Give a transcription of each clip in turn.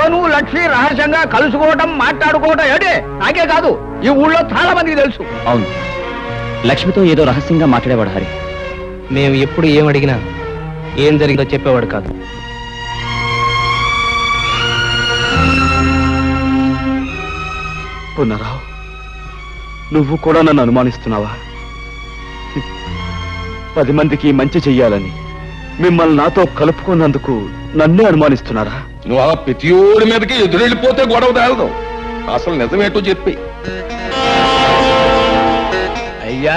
సోను లక్ష్మి రహస్యంగా కలుసుకోవటం మాట్లాడుకోవటం ఏడే నాకే కాదు ఈ ఊళ్ళో చాలా మందికి తెలుసు. అవును, లక్ష్మితో ఏదో రహస్యంగా మాట్లాడేవాడు హరి. మేము ఎప్పుడు ఏం అడిగినా ఏం జరిగిందో చెప్పేవాడు కాదు. పునరావు, నువ్వు కూడా నన్ను అనుమానిస్తున్నావా? 10 మందికి మంచి చెయ్యాలని మిమ్మల్ని నాతో కలుపుకున్నందుకు నన్నే అనుమానిస్తున్నారా? నువ్వు ఆ ప్రతియోడి మీదకి ఎదురెళ్ళిపోతే గొడవ తేలదు. అసలు నిజమేటో చెప్పి. అయ్యా,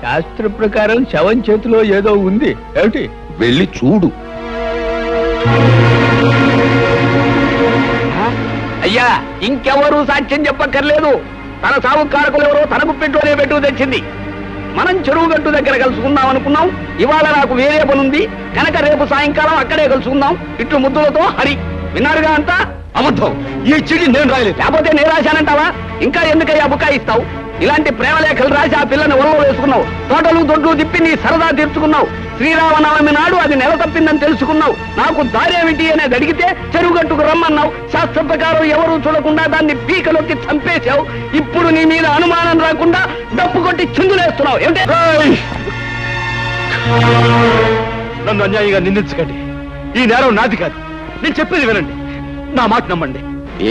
శాస్త్ర ప్రకారం శవం చేతిలో ఏదో ఉంది ఏమిటి? వెళ్ళి చూడు. అయ్యా, ఇంకెవరూ సాక్ష్యం చెప్పక్కర్లేదు. తన సాగు కారకులు ఎవరో తన గుప్పెట్లోనే పెట్టు తెచ్చింది. మనం చెరువు గట్టు దగ్గర కలుసుకుందాం అనుకున్నాం. ఇవాళ నాకు వేరే పనుంది కనుక రేపు సాయంకాలం అక్కడే కలుసుకుందాం. ఇట్లు ముద్దులతో హరి. విన్నారుగా అంతా? అబద్ధం. ఈ చిడి నేను రాయలేదు. లేకపోతే నేను రాశానంటావా? ఇంకా ఎందుకయ్యా బుకాయిస్తావు? ఇలాంటి ప్రేమలేఖలు రాసి ఆ పిల్లని ఒళ్ళో వేసుకున్నావు. తోటలు దొడ్లు తిప్పి నీ సరదా తీర్చుకున్నావు. శ్రీరామనవమి నాడు అది నెల తప్పిందని తెలుసుకున్నావు. నాకు దారేమిటి అనేది అడిగితే చెరువుగట్టుకు రమ్మన్నావు. శాస్త్ర ప్రకారం ఎవరూ చూడకుండా దాన్ని పీకలోకి చంపేశావు. ఇప్పుడు నీ మీద అనుమానం రాకుండా డప్పు కొట్టి చిందులేస్తున్నావు ఏమిటి? నన్ను అన్యాయంగా నిందించకండి. ఈ నేరం నాది కాదు. నేను చెప్పేది వినండి, నా మాట నమ్మండి.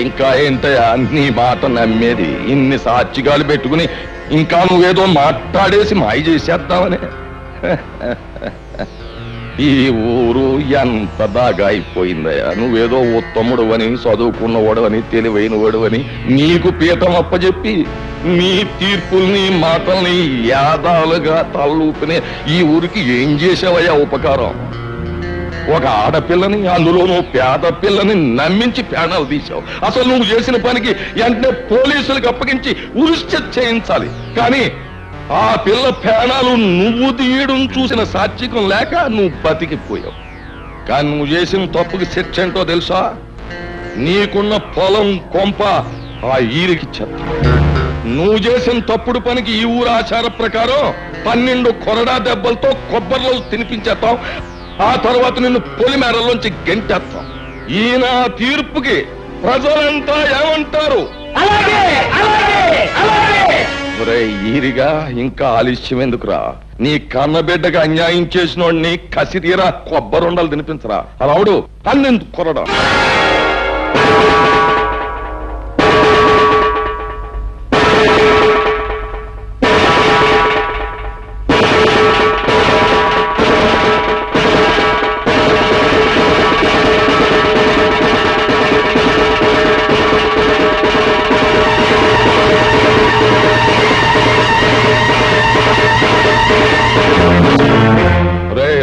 ఇంకా ఏంటయ్యా నీ మాట నమ్మేది? ఇన్ని సాక్షిగాలు పెట్టుకుని ఇంకా నువ్వేదో మాట్లాడేసి మాయ చేసేస్తావనే. ఈ ఊరు ఎంత బాగా అయిపోయిందయ్యా. నువ్వేదో ఉత్తముడు అని, చదువుకున్నవాడు అని, తెలివైనవాడు అని నీకు పీఠం అప్పచెప్పి నీ తీర్పుల్ని మాటల్ని యాదాలుగా తలూపినే ఈ ఊరికి ఏం చేసావయ్యా ఉపకారం? ఒక ఆడపిల్లని, అందులోనూ పేద పిల్లని నమ్మించి ప్రాణాలు తీశావు. అసలు నువ్వు చేసిన పనికి వెంటనే పోలీసులకు అప్పగించి ఉరిష్ట చేయించాలి. కానీ ఆ పిల్ల ప్రాణాలు నువ్వు తీయడం చూసిన సాత్వికం లేక నువ్వు బతికిపోయావు. కానీ నువ్వు చేసిన తప్పుకి శిక్ష ఏంటో తెలుసా? నీకున్న పొలం కొంప ఆ ఈరికి చెత్త. నువ్వు చేసిన తప్పుడు పనికి ఈ ఊరు ఆచార ప్రకారం 12 కొరడా దెబ్బలతో కొబ్బరిలో తినిపించేస్తాం. ఆ తర్వాత నిన్ను పొలిమేరలోంచి గెంటేస్తాం. ఈయన తీర్పుకి ప్రజలంతా ఏమంటారు? ఈరిగా ఇంకా ఆలస్యం ఎందుకురా? నీ కన్నబిడ్డగా అన్యాయం చేసినోడిని కసితీరా కొబ్బరుండలు తినిపించరా. రావుడు 12 కొరడా.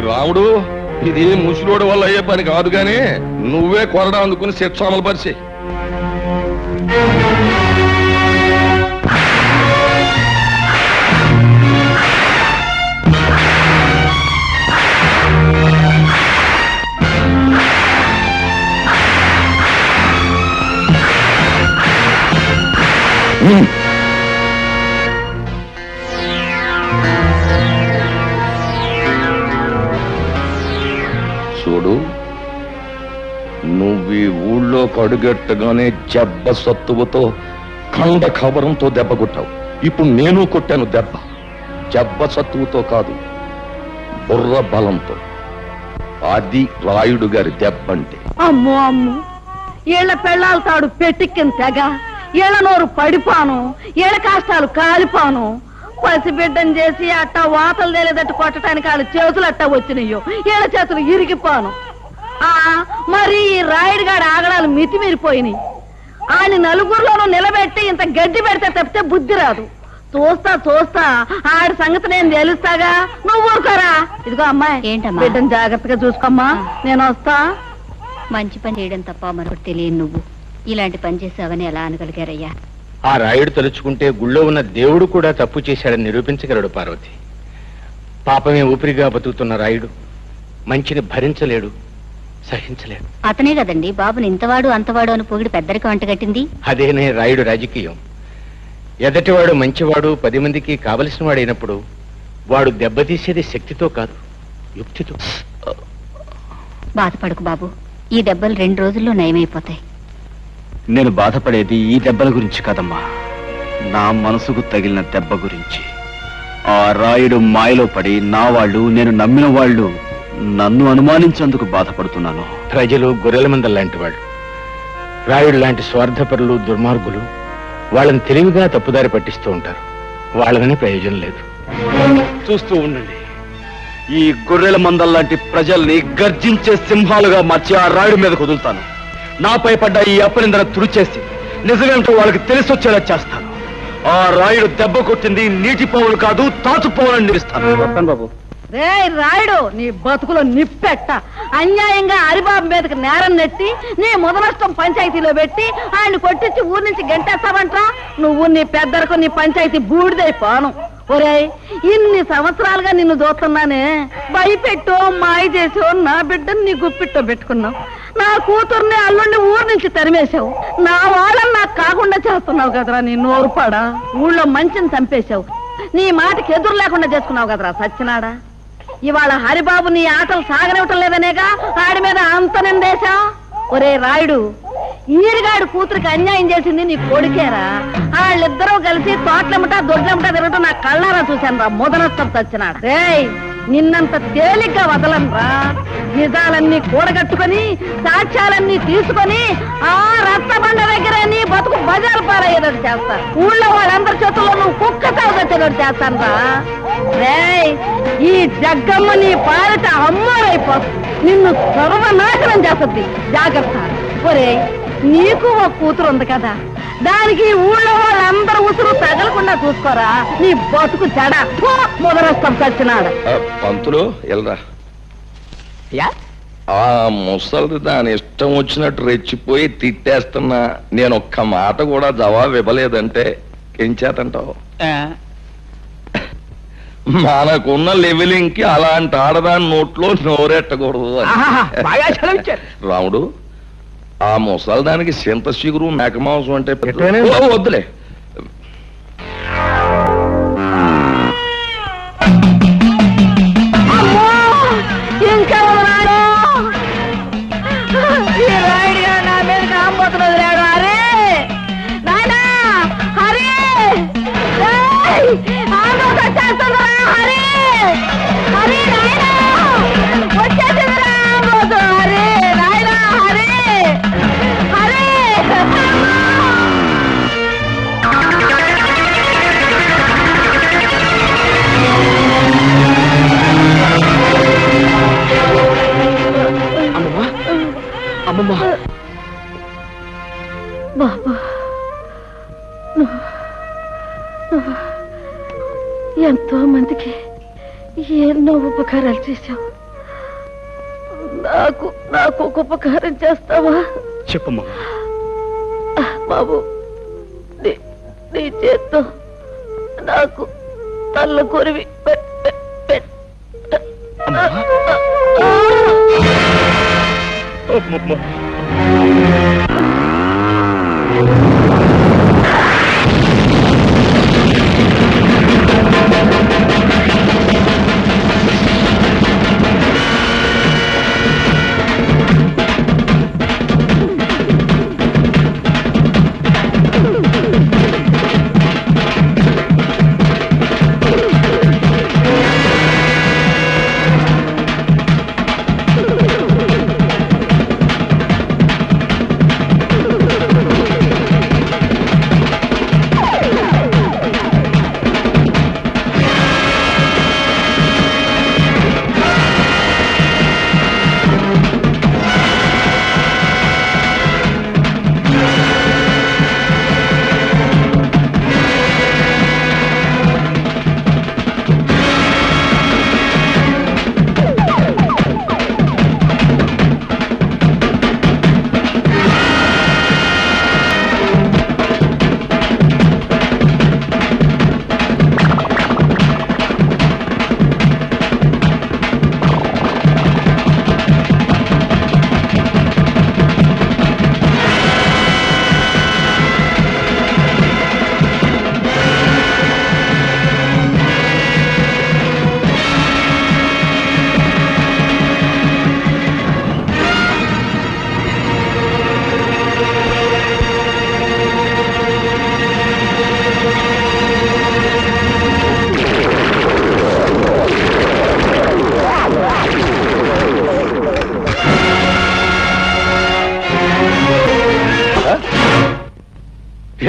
రాముడు, ఇది ముసలోడు వల్ల అయ్యే పని కాదు గాని నువ్వే కొరడా అందుకుని శిక్ష అమలు పరిచే. చూడు, నువ్వు ఈ ఊళ్ళో కడుగెట్టగానే జబ్బ సత్తువతో కండ కవరంతో దెబ్బ కొట్టావు. ఇప్పుడు నేను కొట్టాను దెబ్బ. జబ్బ సత్తువుతో కాదు, బుర్ర బలంతో. అది రాయుడు గారి దెబ్బ అంటే. అమ్మో అమ్మో, ఏళ్ల పెళ్ళాలు తాడు పెట్టిక్కిన తెగ, ఏళ్ల నోరు పడిపాను, ఏళ్ల కాష్టాలు కాలిపాను. పసిబిడ్డను చేసి అట్టా వాతలు తేలేదట్టు కొట్టడానికి వాళ్ళ చేతులు అట్టా వచ్చినాయో, ఏళ్ల చేతులు ఇరిగిపోను. మరి ఈ రాయుడు గాడి ఆగడాలు మితిమీరిపోయినాయి. ఆయన నలుగురిలోనూ నిలబెట్టి ఇంత గడ్డి పెడితే తప్పితే బుద్ధి రాదు. చూస్తా చూస్తా ఆడి సంగతి నేను తెలుస్తాగా. నువ్వు ఊరుకోరా. ఇదిగో అమ్మాయి, ఏంటమ్మా, బిడ్డను జాగ్రత్తగా చూసుకోమ్మా. నేను వస్తా. మంచి పని చేయడం తప్ప మరొకటి తెలియదు. నువ్వు ఇలాంటి పని చేసావని ఎలా అనగలిగారయ్యా? ఆ రాయుడు తలుచుకుంటే గుళ్ళో ఉన్న దేవుడు కూడా తప్పు చేశాడని నిరూపించగలడు పార్వతి. పాపమే ఊపిరిగా బతుకుతున్న రాయుడు మంచిని భరించలేడు, సహించలేడు. అతనే కదండి బాబుని ఇంతవాడు అంతవాడు అని పొగిడి పెద్దరికి వంటగట్టింది. అదేనే రాయుడు రాజకీయం. ఎదటివాడు మంచివాడు 10 మందికి కావలసిన వాడైనప్పుడు వాడు దెబ్బతీసేది శక్తితో కాదు, యుక్తితో. బాధపడకు బాబు, ఈ దెబ్బలు 2 రోజుల్లో నయమైపోతాయి. నేను బాధపడేది ఈ దెబ్బల గురించి కాదమ్మా, నా మనసుకు తగిలిన దెబ్బ గురించి. ఆ రాయుడు మాయలో పడి నా వాళ్ళు, నేను నమ్మిన వాళ్ళు నన్ను అనుమానించేందుకు బాధపడుతున్నాను. ప్రజలు గొర్రెల మందల లాంటి వాళ్ళు. రాయుడు లాంటి స్వార్థపరులు, దుర్మార్గులు వాళ్ళని తెలివిగా తప్పుదారి పట్టిస్తూ ఉంటారు. వాళ్ళని ప్రయోజనం లేదు. చూస్తూ ఉండండి, ఈ గొర్రెల మందల్లాంటి ప్రజల్ని గర్జించే సింహాలుగా మార్చి ఆ రాయుడు మీద కుదులుతాను. నాపై పడ్డ ఈ అపనిందన తుడిచేసి నిజమేమిటో వాళ్ళకి తెలిసొచ్చేలా చేస్తాను. ఆ రాయుడు దెబ్బ కొట్టింది నీటి పావులు కాదు, తాచు పావులని నిలుస్తాను. బాబు, రే రాయుడు, నీ బతుకులో నిప్పెట్ట. అన్యాయంగా హరిబాబు మీదకి నేరం నెట్టి నీ ముదనష్టం పంచాయతీలో పెట్టి ఆయన కొట్టించి ఊరి నుంచి గంటేస్తావంట్రా. నువ్వు నీ పెద్దరకు నీ పంచాయతీ బూడిదైపోను. ఒరేయ్, ఇన్ని సంవత్సరాలుగా నిన్ను చూస్తున్నానే, భయపెట్టో మాయ చేసో నా బిడ్డను నీ గుప్పిట్టో పెట్టుకున్నావు. నా కూతుర్ని అల్లుండి ఊరి నుంచి తరిమేశావు. నా వాళ్ళని నాకు కాకుండా చేస్తున్నావు కదరా నీ నోరుపాడా. ఊళ్ళో మంచిని చంపేశావు. నీ మాటకి ఎదురు లేకుండా చేసుకున్నావు కదరా సచ్చినాడా. ఇవాళ హరిబాబు నీ ఆటలు సాగనివ్వటం లేదనేగా ఆడి మీద అంత నిందేశావు. ఒరే రాయుడు, ఈరిగాడు కూతురికి అన్యాయం చేసింది నీ కొడుకేరా. వాళ్ళిద్దరూ కలిసి తోటలమ్మటా దొడ్లమ్మటా తిరగటం నా కళ్ళారా చూశాను రా ముదనష్టం చచ్చినాడు. రేయ్, నిన్నంత తేలిగ్గా వదలనరా. నిజాలన్నీ కూడగట్టుకుని సాక్ష్యాలన్నీ తీసుకొని ఆ రచ్చబండ దగ్గర నీ బతుకు బజారు పారయ్యేటట్టు చేస్తా. ఊళ్ళో వాళ్ళందరి చేతుల్లో నువ్వు కుక్క తాగొచ్చేటట్టు చేస్తాను రా. రేయ్, ఈ జగ్గమ్మ నీ పాలిట అమ్మారైపోతుంది. నిన్ను సర్వనాశనం చేస్తుంది. జాగ్రత్త. ఒరే, నీకు ఒక కూతురు ఉంది కదా, దానికి ఊళ్ళో వాళ్ళందరూ ఉసురు తగలకుండా చూసుకోరా. నీ బతుకు చెడ మొదలొస్తాం చచ్చినాడు. పంతులు ఎల్రా. ఆ ముసలిది దాని ఇష్టం వచ్చినట్టు రెచ్చిపోయి తిట్టేస్తున్నా, నేను ఒక్క మాట కూడా జవాబు ఇవ్వలేదంటే ఏం చేతంటావు? మనకున్న లెవెలింగ్ కి అలాంటి ఆడదాని నోట్లో నోరెట్టకూడదు అని. రాముడు, ఆ ముసలి దానికి చింత చిగురు మేకమాంసం అంటే వద్దులే. ఇంకా నా మీద కాకపోతున్నది లేడు. అరే నాయనా, హరి వచ్చేస్తుందిరా. హరి హరి నాయనా, వచ్చేసిందిరా. హరి నాయనా, హరి హరి. అమ్మమ్మా, బాబా, ఎంతో మందికి ఎన్నో ఉపకారాలు చేశావు. నాకు ఒక ఉపకారం చేస్తావా? చెప్పమ్మా. బాబు, నీ చేత్తో నాకు తల్ల కొరివి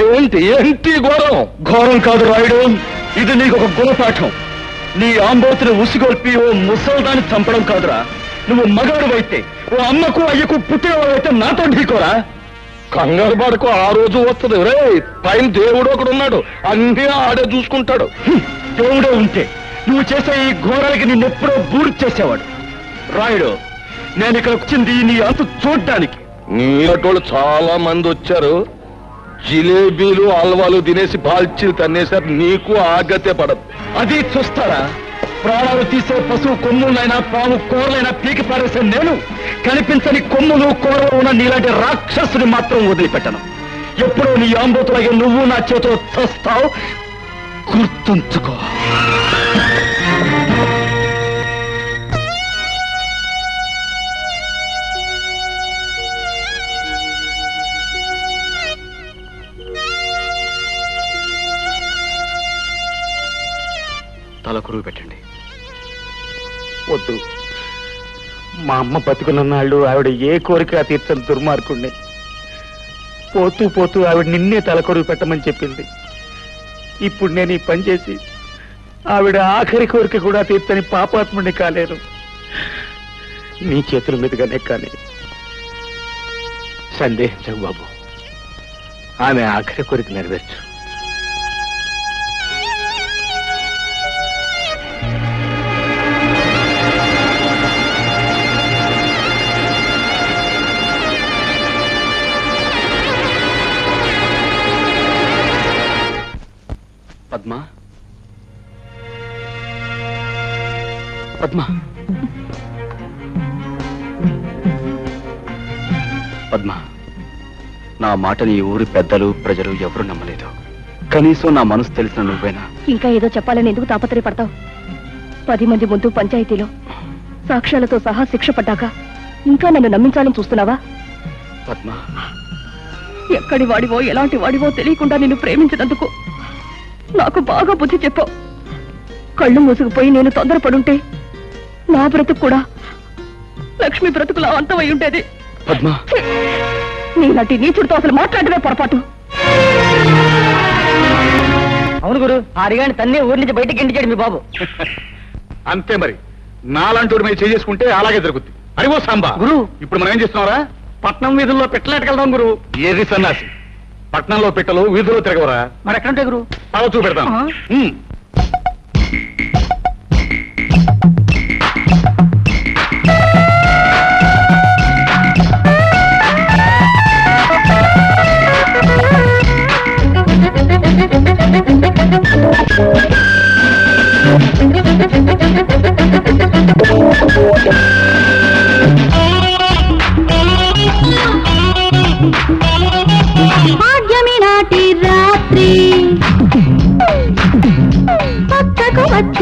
ఏంటి ఏంటి ఘోరం? ఘోరం కాదు రాయుడు, ఇది నీకు ఒక గుణపాఠం. నీ ఆంబోతుని ఉసిగొల్పి ఓ ముసల్దాన్ని చంపడం కాదురా. నువ్వు మగాడువైతే ఓ అమ్మకు అయ్యకు పుట్టినవాడైతే నాతో ఢీకోరా. కంగారు పడుకో, ఆ రోజు వస్తుంది. రే పైన దేవుడు ఒకడున్నాడు, అన్నీ ఆడే చూసుకుంటాడు. దేవుడే ఉంటే నువ్వు చేసే ఈ ఘోరాలకి నిన్నెప్పుడో బూర్తి చేసేవాడు. రాయుడు, నేను ఇక్కడ వచ్చింది నీ అంతు చూడ్డానికి. నీరటోళ్ళు చాలా మంది వచ్చారు, జిలేబీలు హల్వాలు తినేసి బాల్చీలు తన్నేశారు. నీకు ఆగతే పడదు. అది చూస్తారా? ప్రాణాలు తీసే పశువు కొమ్ములైనా పాము కూరలైనా పీకి పారేసే నేను కనిపించని కొమ్ములు కూరలు ఉన్న నీలాంటి రాక్షసుని మాత్రం వదిలిపెట్టను. ఎప్పుడో నీ ఆంబోతులాగే నువ్వు నా చేతిలో చస్తావు, గుర్తుంచుకో. తల కురువు పెట్టండి. వద్దు, మా అమ్మ బతుకున్నన్నాళ్ళు ఆవిడ ఏ కోరిక తీర్చని దుర్మార్గుణ్ణి. పోతూ పోతూ ఆవిడ నిన్నే తలకొరువు పెట్టమని చెప్పింది. ఇప్పుడు నేను ఈ పని చేసి ఆవిడ ఆఖరి కోరిక కూడా తీర్చని పాపాత్ముడిని కాలేను. నీ చేతుల మీదుగానే కానీ సందేహించవు బాబు, ఆమె ఆఖరి కోరిక నెరవేర్చు. పద్మా, పద్మా, పద్మా, నా మాటని ఈ ఊరి పెద్దలు ప్రజలు ఎవరు నమ్మలేదు. కనీసం నా మనసు తెలిసిన నువ్వేనా? ఇంకా ఏదో చెప్పాలని ఎందుకు తాపత్రయపడతావు? 10 మంది ముందు పంచాయతీలో సాక్ష్యాలతో సహా శిక్ష పడ్డాక ఇంకా నన్ను నమ్మించాలని చూస్తున్నావా? పద్మా, ఎక్కడి వాడివో ఎలాంటి వాడివో తెలియకుండా నిన్ను ప్రేమించినందుకు నాకు బాగా బుద్ధి చెప్పావు. కళ్ళు మూసుకుపోయి నేను తొందరపడుంటే నా బ్రతుకు కూడా లక్ష్మి బ్రతుకులా అంతమై ఉండేది. పద్మా, నీలాంటి నీచుడితో అసలు మాట్లాడమే పొరపాటు. అవును గురు, ఆరిగాని తన్నే ఊరి నుంచి బయటకి ఇంటికాడు మీ బాబు. అంతే మరి, నాలాంటి మీద చేసుకుంటే అలాగే జరుగుద్ది. అరివో సాంబా గురు, ఇప్పుడు మనం ఏం చేస్తున్నారా? పట్నం వీధుల్లో పెట్టలేటకెళ్దాం గురు. ఏది సన్నాసి, పట్నంలో పెట్టలు వీధిలో తిరగవరా? మరి ఎక్కడుంటాయి గురు? అలా చూపెడతాను. భాగ్యమి నాటి రాత్రి పక్కకు వచ్చ